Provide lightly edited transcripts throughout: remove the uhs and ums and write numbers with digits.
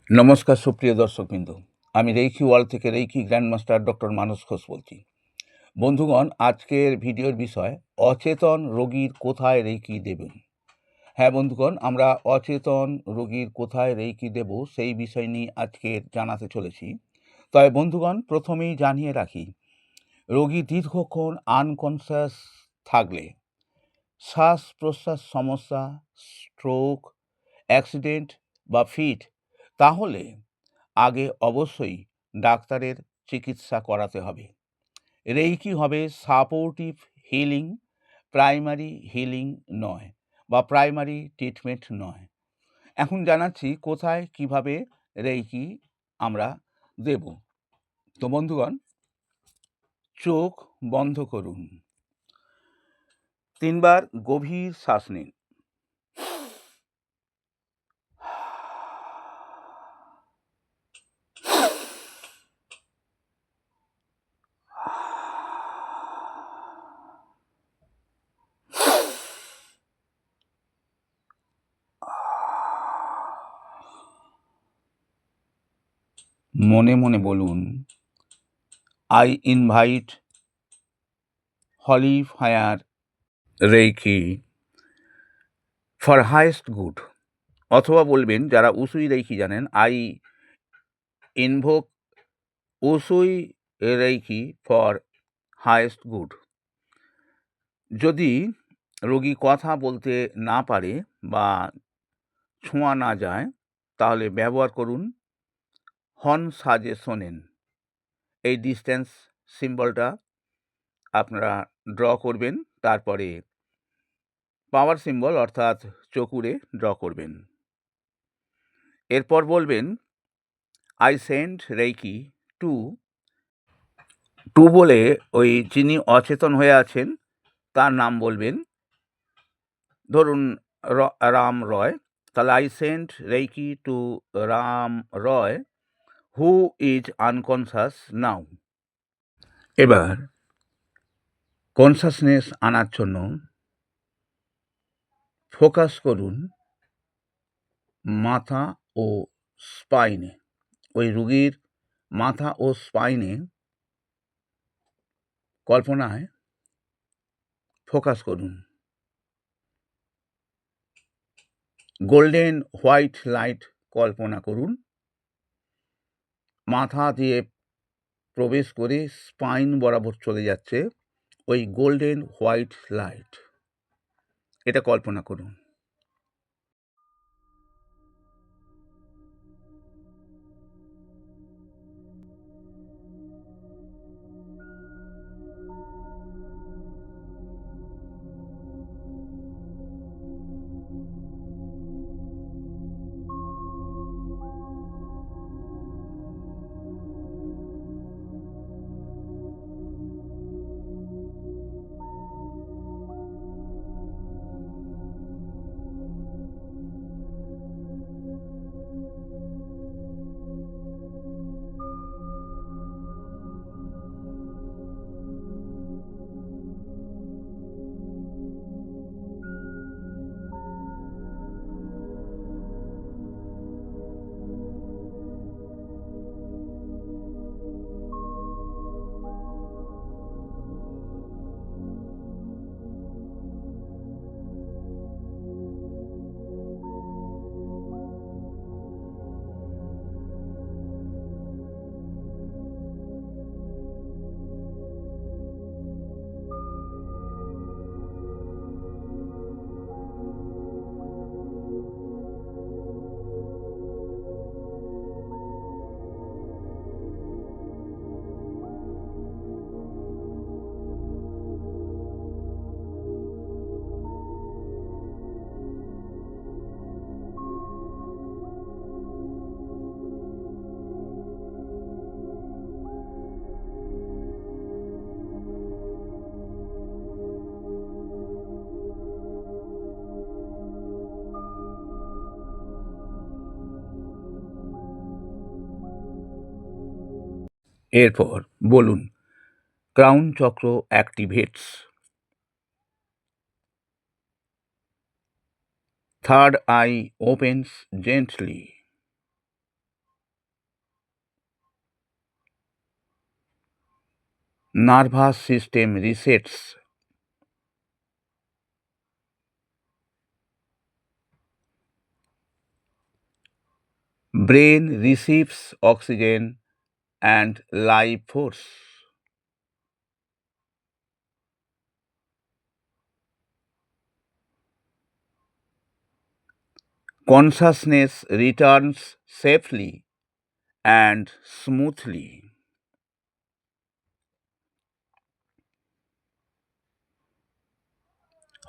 নমস্কার সুপ্রিয় দর্শকবৃন্দ, আমি রেইকি ওয়ার্ল্ড থেকে রেইকি গ্র্যান্ডমাস্টার ডক্টর মানস ঘোষ বলছি। বন্ধুগণ, আজকের ভিডিওর বিষয় অচেতন রোগীর কোথায় রেইকি দেবেন। হ্যাঁ বন্ধুগণ, আমরা অচেতন রোগীর কোথায় রেইকি দেব সেই বিষয় নিয়ে আজকের জানাতে চলেছি। তবে বন্ধুগণ, প্রথমেই জানিয়ে রাখি, রোগী দীর্ঘক্ষণ আনকনসিয়াস থাকলে, শ্বাস প্রশ্বাস সমস্যা, স্ট্রোক, অ্যাক্সিডেন্ট বা ফিট, তাহলে আগে অবশ্যই ডাক্তারের চিকিৎসা করাতে হবে। রেইকি হবে সাপোর্টিভ হিলিং, প্রাইমারি হিলিং নয় বা প্রাইমারি ট্রিটমেন্ট নয়। এখন জানাচ্ছি কোথায় কিভাবে রেইকি আমরা দেব। তো বন্ধুগণ, চোখ বন্ধ করুন, 3 বার গভীর শ্বাস নিন। মনে মনে বলুন, I invite holy fire reiki for highest good. অথবা বলবেন, যারা উসুই রেইকি জানেন, I invoke Usui reiki for highest good. যদি রোগী কথা বলতে না পারে বা ছোঁয়া না যায়, তাহলে ব্যবহার করুন হর্ন সাজে শোনেন। এই ডিস্টেন্স সিম্বলটা আপনারা ড্র করবেন, তারপরে পাওয়ার সিম্বল অর্থাৎ চকুরে ড্র করবেন। এরপর বলবেন, আই সেন্ড রেইকি টু বলে ওই যিনি অচেতন হয়ে আছেন তার নাম বলবেন, ধরুন রাম রয়। তাহলে I send reiki to Ram Roy who is unconscious now. এবার কনসাসনেস আনার জন্য ফোকাস করুন মাথা ও স্পাইনে। ওই রোগীর মাথা ও স্পাইনে কল্পনায় ফোকাস করুন। গোল্ডেন হোয়াইট লাইট কল্পনা করুন, মাথা দিয়ে প্রবেশ করে স্পাইন বরাবর চলে যাচ্ছে ওই গোল্ডেন হোয়াইট লাইট, এটা কল্পনা করুন। এরপর বলুন, ক্রাউন চক্র activates, third eye opens gently, Nervous system resets. Brain receives oxygen and life force. Consciousness returns safely and smoothly.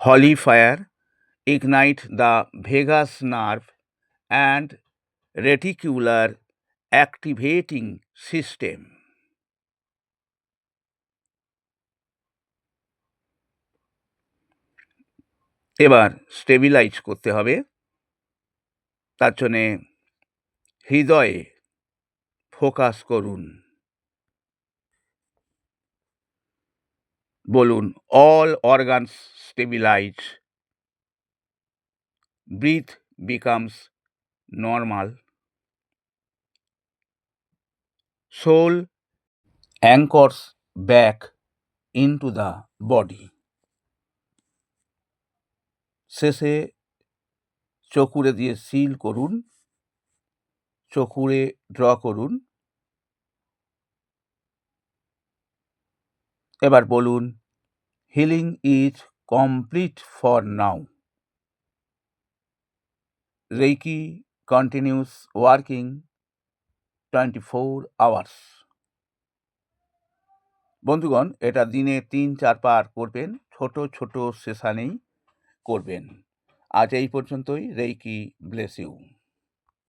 Holy fire ignite the vagus nerve and reticular activating system. এবার stabilize করতে হবে, তার জন্যে হৃদয়ে focus করুন, বলুন all organs stabilize, breathe becomes normal, soul anchors back into the body. শেষে চকুরে দিয়ে সিল করুন, চকুরে ড্র করুন। এবার বলুন healing is complete for now. Reiki continuous working 24 hours। বন্ধুগণ, এটা দিনে 3-4 বার করবেন, ছোট ছোট সেশানেই করবেন। আজ এই পর্যন্তই। Reiki bless you.